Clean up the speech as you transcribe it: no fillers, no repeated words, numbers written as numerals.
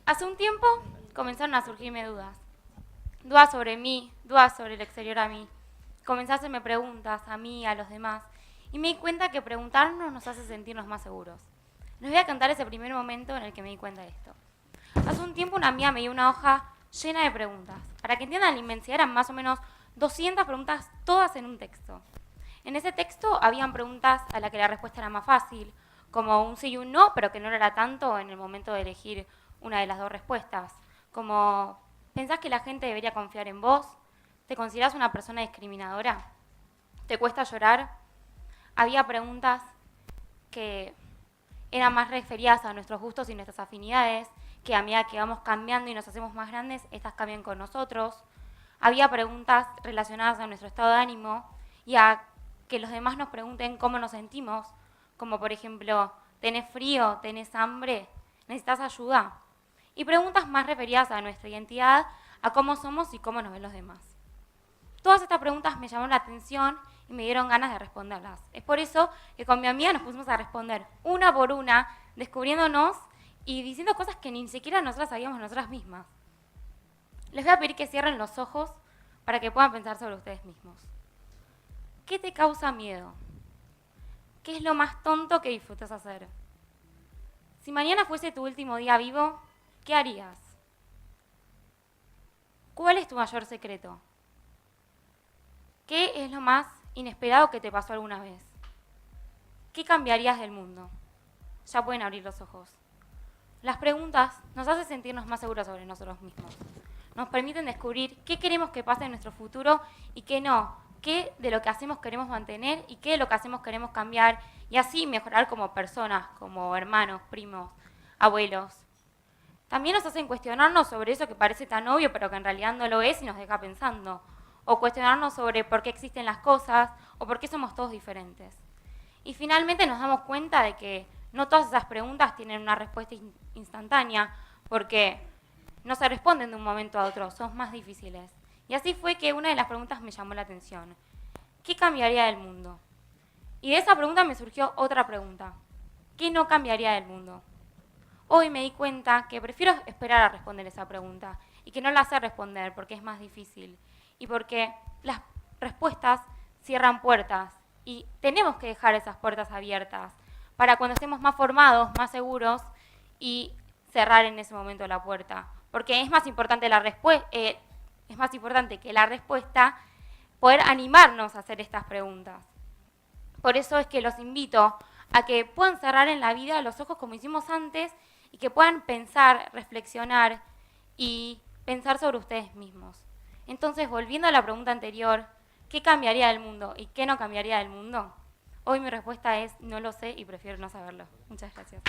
Hace un tiempo comenzaron a surgirme dudas. Dudas sobre mí, dudas sobre el exterior a mí. Comencé a hacerme preguntas a mí, a los demás. Y me di cuenta que preguntarnos nos hace sentirnos más seguros. Les voy a contar ese primer momento en el que me di cuenta de esto. Hace un tiempo una amiga me dio una hoja llena de preguntas. Para que entiendan la inmensidad, eran más o menos 200 preguntas, todas en un texto. En ese texto habían preguntas a las que la respuesta era más fácil, como un sí y un no, pero que no lo era tanto en el momento de elegir una de las dos respuestas. Como, ¿pensás que la gente debería confiar en vos? ¿Te considerás una persona discriminadora? ¿Te cuesta llorar? Había preguntas que eran más referidas a nuestros gustos y nuestras afinidades, que a medida que vamos cambiando y nos hacemos más grandes, estas cambian con nosotros. Había preguntas relacionadas a nuestro estado de ánimo y a que los demás nos pregunten cómo nos sentimos, como por ejemplo, ¿tenés frío? ¿Tenés hambre? ¿Necesitas ayuda? Y preguntas más referidas a nuestra identidad, a cómo somos y cómo nos ven los demás. Todas estas preguntas me llamaron la atención y me dieron ganas de responderlas. Es por eso que con mi amiga nos pusimos a responder una por una, descubriéndonos y diciendo cosas que ni siquiera nosotras sabíamos nosotras mismas. Les voy a pedir que cierren los ojos para que puedan pensar sobre ustedes mismos. ¿Qué te causa miedo? ¿Qué es lo más tonto que disfrutas hacer? Si mañana fuese tu último día vivo, ¿qué harías? ¿Cuál es tu mayor secreto? ¿Qué es lo más inesperado que te pasó alguna vez? ¿Qué cambiarías del mundo? Ya pueden abrir los ojos. Las preguntas nos hacen sentirnos más seguros sobre nosotros mismos. Nos permiten descubrir qué queremos que pase en nuestro futuro y qué no. Qué de lo que hacemos queremos mantener y qué de lo que hacemos queremos cambiar. Y así mejorar como personas, como hermanos, primos, abuelos. También nos hacen cuestionarnos sobre eso que parece tan obvio pero que en realidad no lo es y nos deja pensando. O cuestionarnos sobre por qué existen las cosas o por qué somos todos diferentes. Y finalmente nos damos cuenta de que no todas esas preguntas tienen una respuesta instantánea, porque no se responden de un momento a otro, son más difíciles. Y así fue que una de las preguntas me llamó la atención. ¿Qué cambiaría del mundo? Y de esa pregunta me surgió otra pregunta. ¿Qué no cambiaría del mundo? Hoy me di cuenta que prefiero esperar a responder esa pregunta y que no la sé responder porque es más difícil y porque las respuestas cierran puertas y tenemos que dejar esas puertas abiertas para cuando estemos más formados, más seguros y cerrar en ese momento la puerta. Porque es más importante es más importante que la respuesta poder animarnos a hacer estas preguntas. Por eso es que los invito a que puedan cerrar en la vida los ojos como hicimos antes y que puedan pensar, reflexionar y pensar sobre ustedes mismos. Entonces, volviendo a la pregunta anterior, ¿qué cambiaría del mundo y qué no cambiaría del mundo? Hoy mi respuesta es no lo sé y prefiero no saberlo. Muchas gracias.